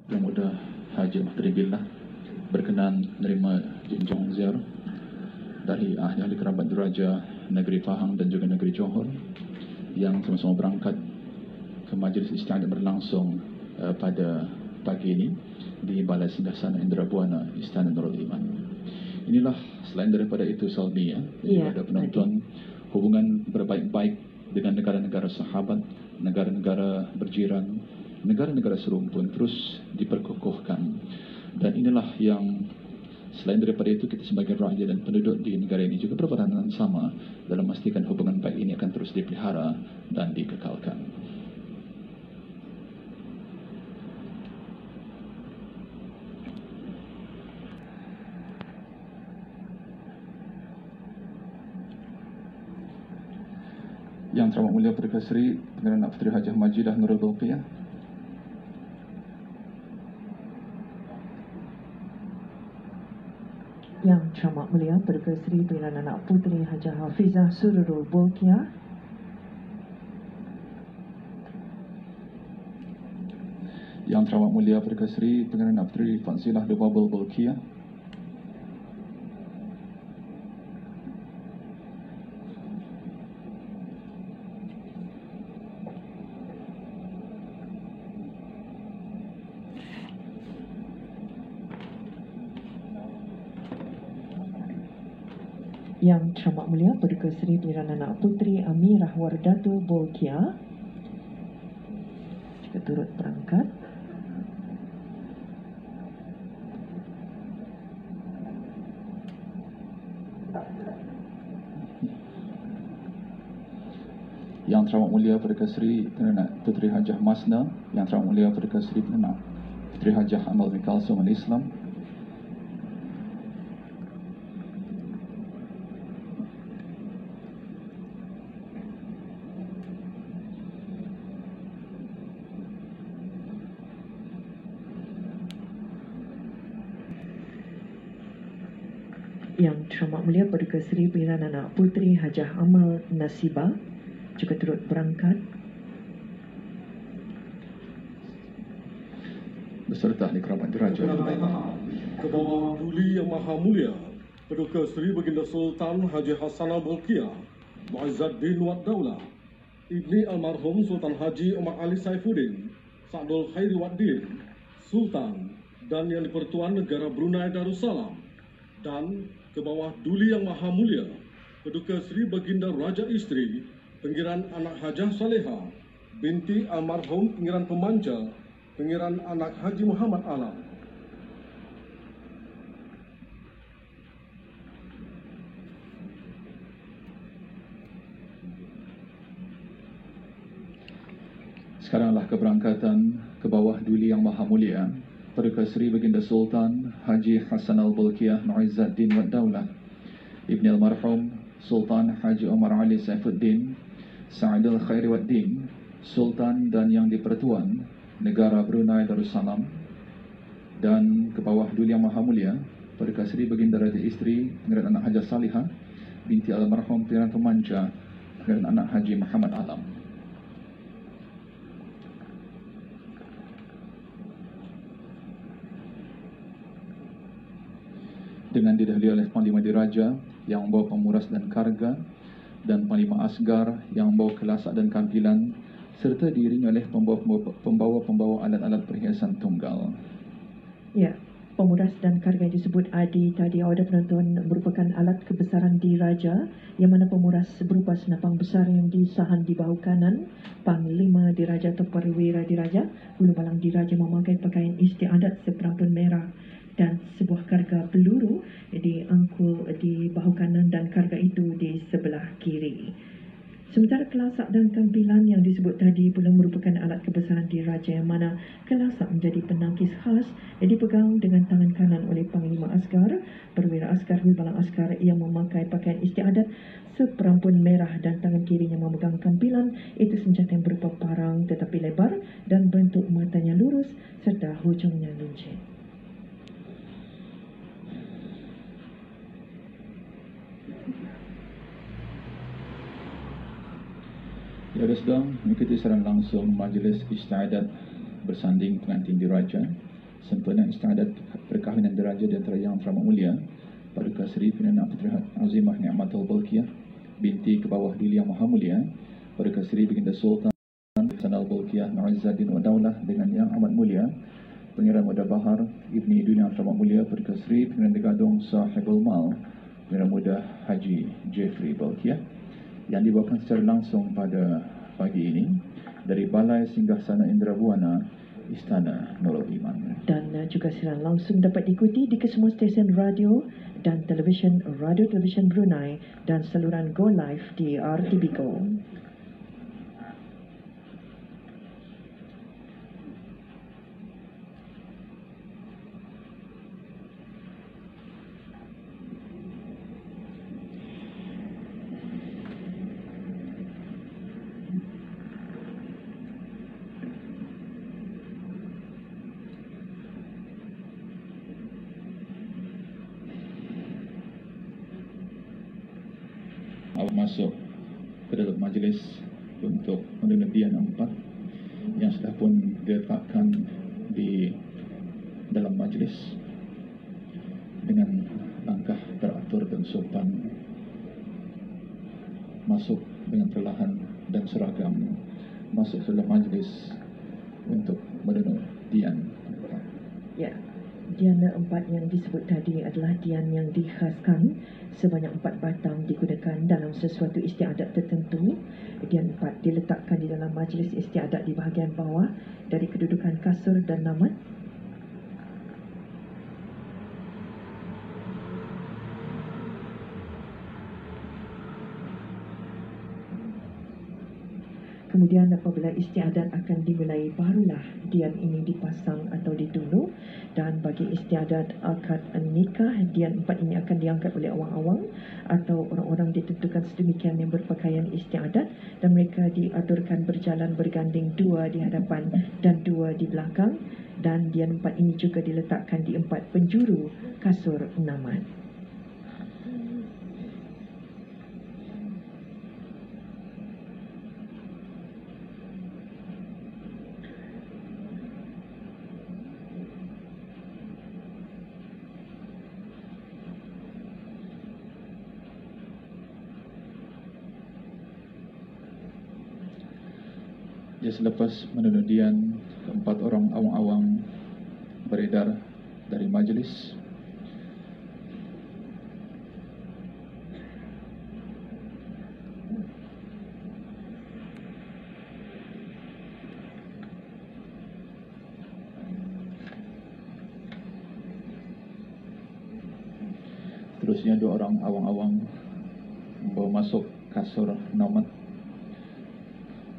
Yang Muda Haji Mahdari Billah berkenan menerima junjungan ziarah dari ahli kerabat diraja negeri Pahang dan juga negeri Johor yang sama-sama berangkat ke majlis istiadat berlangsung pada pagi ini di Balai Singgasana Indrabuana Istana Nurul Iman. Inilah selain daripada itu Salmi ada penonton hubungan berbaik-baik dengan negara-negara sahabat, negara-negara berjiran, negara-negara serumpun terus diperkukuhkan. Dan inilah yang selain daripada itu kita sebagai rakyat dan penduduk di negara ini juga berperanan sama dalam memastikan hubungan baik ini akan terus dipelihara dan dikekalkan. Yang teramat mulia Perdana Seri Pengarah Anak Puteri Hajah Majidah Nurul Balqiyah, Yang teramat mulia Perdana Seri Pengarah Anak Puteri Hajah Hafizah Sururul Balqiyah, Yang teramat mulia Perdana Seri Pengarah Anak Puteri Fadzilah Lubabul Balqiyah, Yang teramat mulia Perdana Seri Pengarah Anak Puteri Amirah Wardatul Balqiyah juga turut berangkat. Yang teramat mulia Perdana Seri Pengarah Puteri Hajah Masna, Yang teramat mulia Perdana Seri Pengarah Puteri Hajah Amal bin Kalsum Al-Islam, Yang teramat mulia Perdana Seri Pengarah Anak Puteri Hajah Amal Nasibah juga turut berangkat beserta ahli kerabat diraja. Ke bawah Duli Yang Maha Mulia Perdana Seri Baginda Sultan Haji Hassanal Bolkiah Muizzuddin Wad Daulah Ibni Almarhum Sultan Haji Omar Ali Saifuddin Sa'dul Khairi Waddin Sultan dan Yang di-Pertuan Negara Brunei Darussalam, dan ke bawah Duli Yang Maha Mulia Perdana Seri Baginda Raja Isteri Pengiran Anak Hajah Saleha binti Almarhum Pengiran Pemanja Pengiran Anak Haji Muhammad Alam. Sekaranglah keberangkatan ke bawah Duli Yang Maha Mulia Perdana Seri Baginda Sultan Haji Hassanal Bolkiah Muizzuddin Wad Daulah Ibni Almarhum Sultan Haji Omar Ali Saifuddin Sa'dul Khairi Waddin Sultan dan Yang di-Pertuan Negara Brunei Darussalam, dan ke bawah Duli Yang Maha Mulia Perdana Seri Baginda Raja Isteri Pengiran Anak Hajah Salihah binti Almarhum Pengiran Pemanja Pengiran Anak Haji Muhammad Alam. Dengan didahului oleh Panglima Diraja yang membawa pemuras dan karga, dan Panglima Asgar yang membawa kelasak dan kampilan, serta diiringi oleh pembawa-pembawa alat-alat perhiasan tunggal. Ya, pemuras dan karga yang disebut Adi tadi awal penonton merupakan alat kebesaran diraja, yang mana pemuras berupa senapang besar yang disahan di bahu kanan Panglima Diraja atau Perwira Diraja. Bulu balang diraja memakai pakaian istiadat seperampun merah dan sebuah karga peluru diangkul di bahu kanan dan karga itu di sebelah kiri. Sementara kelasak dan kampilan yang disebut tadi pula merupakan alat kebesaran diraja, yang mana kelasak menjadi penangkis khas yang dipegang dengan tangan kanan oleh Panglima Askar, Perwira Askar, Balang Askar yang memakai pakaian istiadat seperampun merah, dan tangan kirinya memegang kampilan. Itu senjata yang berupa parang tetapi lebar dan bentuk matanya lurus serta hujungnya lincah. Ya, sedang mengikuti secara langsung majlis istiadat bersanding pengantin diraja sempurna istiadat perkahwinan diraja di antara Yang Teramat Mulia Paduka Seri Perdana Puteri Azimah Ni'matul Balqiyah binti Kebawah Dili Yang Maha Mulia Paduka Seri Baginda Sultan Hasanal Balqiyah Mu'izzuddin wa Daulah dengan Yang Amat Mulia Pangeran Muda Bahar Ibni Dunia Teramat Mulia Paduka Seri Perdana Gadung Sahibul Mal Pangeran Muda Haji Jeffrey Balqiyah yang dibawakan secara langsung pada pagi ini dari Balai Singgasana Indrabuana Istana Nurul Iman. Dan juga siaran langsung dapat diikuti di kesemua stesen radio dan televisyen Radio Televisyen Brunei dan saluran Go Live di RTB Go. Awak masuk ke dalam majlis untuk penelitian 4 yang sudah pun diletakkan di dalam majlis dengan langkah teratur dan sopan, masuk dengan perlahan dan seragam masuk ke dalam majlis untuk mendengar dian. Ya, dian 4 yang disebut tadi adalah dian yang dikhaskan. Sebanyak 4 batang digunakan dalam sesuatu istiadat tertentu. Dian 4 diletakkan di dalam majlis istiadat di bahagian bawah dari kedudukan kasur dan namat. Kemudian apabila istiadat akan dimulai, barulah dian ini dipasang atau ditunduk. Dan bagi istiadat akad nikah, dian 4 ini akan diangkat oleh awang-awang atau orang-orang ditentukan sedemikian yang berpakaian istiadat, dan mereka diaturkan berjalan berganding 2 di hadapan dan 2 di belakang. Dan dian 4 ini juga diletakkan di 4 penjuru kasur namat. Ya, selepas menundian, 4 orang awang-awang beredar dari majlis. Terusnya 2 orang awang-awang membawa masuk kasur namat,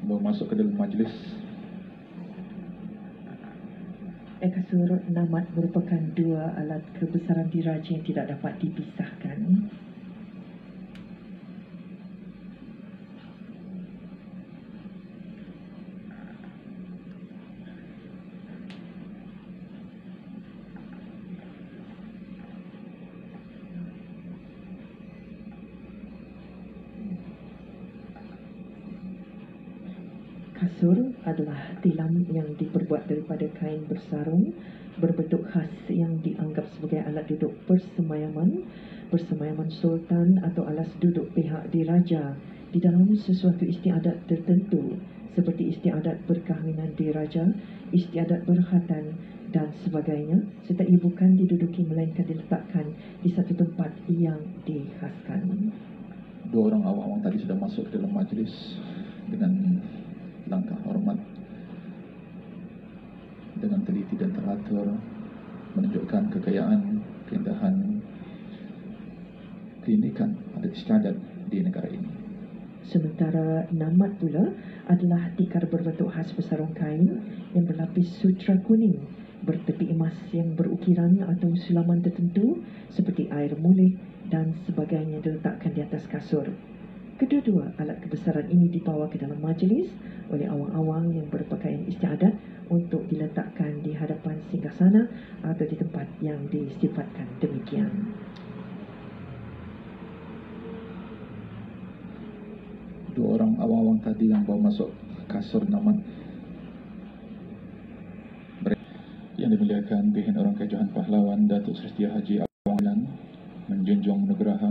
bawa masuk ke dalam majlis. Kasur namat merupakan 2 alat kebesaran diraja yang tidak dapat dipisahkan. Kasur adalah tilam yang diperbuat daripada kain bersarung berbentuk khas yang dianggap sebagai alat duduk persemayaman sultan atau alas duduk pihak diraja di dalam sesuatu istiadat tertentu seperti istiadat perkahwinan diraja, istiadat berkhatan dan sebagainya, serta ia bukan diduduki melainkan diletakkan di satu tempat yang dikhaskan. 2 orang awang-awang tadi sudah masuk ke dalam majlis dengan langkah hormat, dengan teliti dan teratur, menunjukkan kekayaan, keindahan, keunikan adat istiadat di negara ini. Sementara namat pula adalah tikar berbentuk khas bersarung kain yang berlapis sutra kuning bertepi emas yang berukiran atau sulaman tertentu seperti air mulih dan sebagainya diletakkan di atas kasur. Kedua-dua alat kebesaran ini dibawa ke dalam majlis oleh awang-awang yang berpakaian istiadat untuk diletakkan di hadapan singgasana atau di tempat yang disifatkan demikian. Dua orang awang-awang tadi yang bawa masuk kasur namat yang Yang dimuliakan Pihin Orang Kejohan Pahlawan Datuk Seri Setia Haji Awangan menjunjung nugraha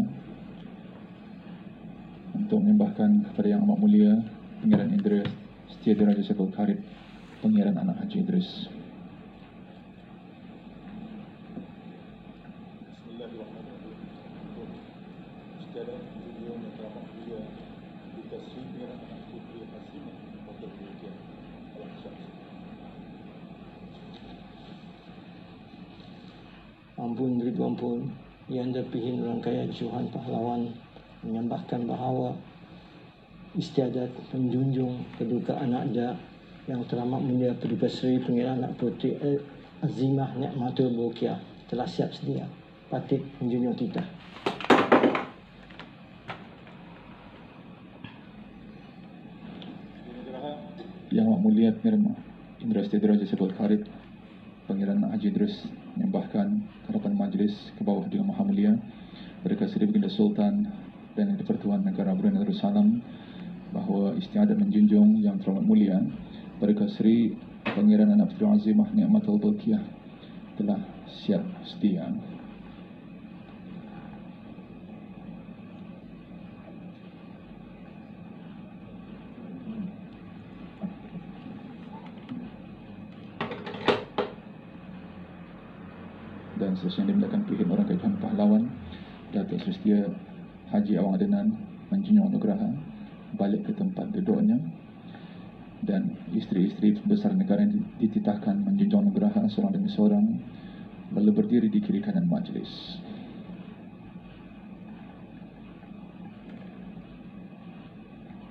untuk menyembahkan kepada Yang Amat Mulia Pangeran Idris Setia Diraja Sekul Karib Pangeran Anak Haji Idris. Ampun Ridwan Pun, Yang Pihin Orang Kejohan Pahlawan menyembahkan bahawa istiadat menjunjung Paduka Anak Dia Yang Teramat Mulia Paduka Seri Pangeran Anak Puteri Azimah Nikmatul Bolkiah telah siap sedia patut menjunjung titah. Yang Amat Mulia Pangeran Idris Setia Diraja Sekul Karib Pangeran Anak Haji Idris menyembahkan hadapan majlis ke bawah dengan Maha Mulia Paduka Seri Baginda Sultan dan Di-Pertuan Negara Brunei Darussalam bahawa istiadat menjunjung Yang Teramat Mulia Paduka Seri Pangeran Anak Puteri Azimah Nikmatul Bolkiah telah siap sedia. Dan seterusnya dimuliakan Pihin Orang Kejohan Pahlawan Datuk Seri Setia Haji Awang Adenan menjunjung nugraha balik ke tempat duduknya, dan isteri-isteri besar negara yang dititahkan menjunjung nugraha seorang demi seorang lalu berdiri di kiri kanan majlis.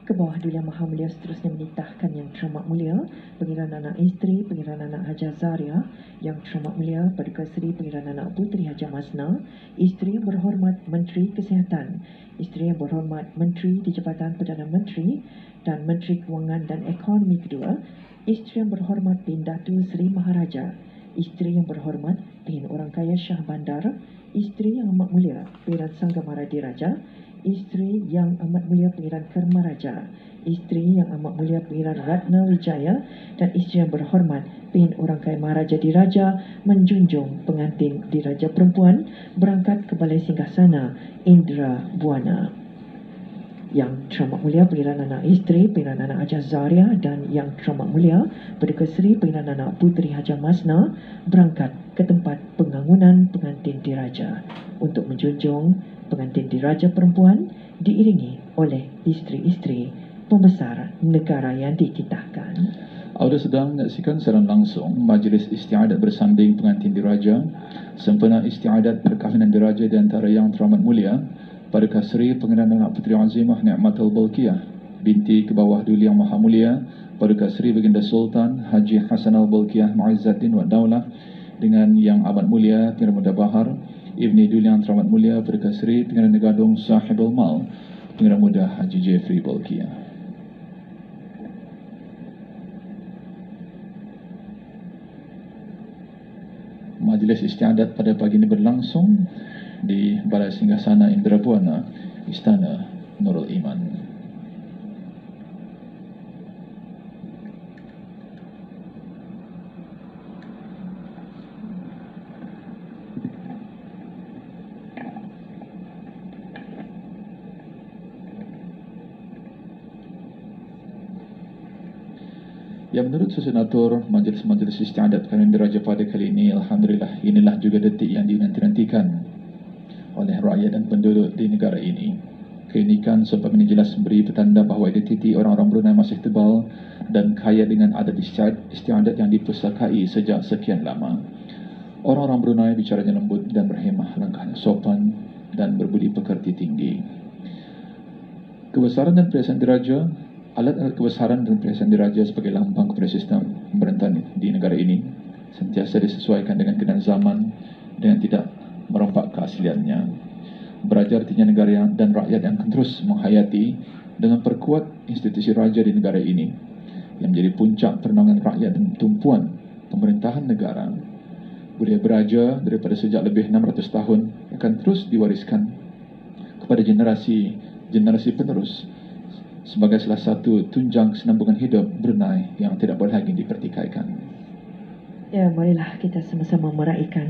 Ke bawah dulu Yang Maha Mulia seterusnya menitahkan Yang Teramat Mulia Pangeran Anak Isteri Pangeran Anak Haja Zaria, Yang Teramat Mulia Paduka Seri Pangeran Anak Puteri Haja Masna, Isteri Yang Berhormat Menteri Kesihatan, Isteri Yang Berhormat Menteri di Jabatan Perdana Menteri dan Menteri Kewangan dan Ekonomi Kedua, Isteri Yang Berhormat Bin Datu Seri Maharaja, Isteri Yang Berhormat Pihin Orang Kaya Shah Bandar, Isteri Yang Amat Mulia Pangeran Sanggamara Diraja, Isteri Yang Amat Mulia Pangeran Kermaraja, Isteri Yang Amat Mulia Pangeran Ratna Wijaya, dan Isteri Yang Berhormat Pihin Orang Kaya Maharaja Diraja menjunjung pengantin diraja perempuan berangkat ke Balai Singgasana Indra Buana. Yang Teramat Mulia Pangeran Anak Isteri Pangeran Anak Haja Zaria dan Yang Teramat Mulia Paduka Seri Pangeran Anak Puteri Haja Masna berangkat ke tempat pengangunan pengantin diraja untuk menjunjung pengantin diraja perempuan diiringi oleh isteri-isteri pembesar negara yang dititahkan. Anda sedang menyaksikan secara langsung majlis istiadat bersanding pengantin diraja sempena istiadat perkahwinan diraja di antara Yang Teramat Mulia Paduka Seri Pangeran Anak Puteri Azimah Nikmatul Bolkiah binti ke bawah duli Yang Maha Mulia Paduka Seri Baginda Sultan Haji Hassanal Bolkiah Muizzaddin Wad Daulah dengan Yang Amat Mulia Pangeran Muda Bahar Ibni Duli Yang Teramat Mulia Paduka Seri Pangeran Negadong Sahibul Mal Pangeran Muda Haji Jeffrey Bolkiah. Majlis istiadat pada pagi ini berlangsung di Balai Singgasana Indra Buana, Istana Nurul Iman. Ya, menurut susunan atur majlis-majlis istiadat kami diraja pada kali ini, alhamdulillah, inilah juga detik yang dinanti-nantikan oleh rakyat dan penduduk di negara ini. Keunikan sebab ini jelas memberi petanda bahawa identiti orang-orang Brunei masih tebal dan kaya dengan adat istiadat yang dipustakai sejak sekian lama. Orang-orang Brunei bicaranya lembut dan berhemah, langkahnya sopan dan berbudi pekerti tinggi. Kebesaran dan perhiasan diraja, alat-alat kebesaran dan perhiasan diraja sebagai lambang kepada sistem pemerintahan di negara ini sentiasa disesuaikan dengan keadaan zaman dengan tidak merompak keasliannya. Beraja artinya negara dan rakyat yang akan terus menghayati dengan perkuat institusi raja di negara ini yang menjadi puncak perundangan rakyat dan tumpuan pemerintahan negara. Budaya beraja daripada sejak lebih 600 tahun akan terus diwariskan kepada generasi penerus sebagai salah satu tunjang kesinambungan hidup Brunei yang tidak boleh lagi dipertikaikan. Ya, marilah kita sama-sama meraihkan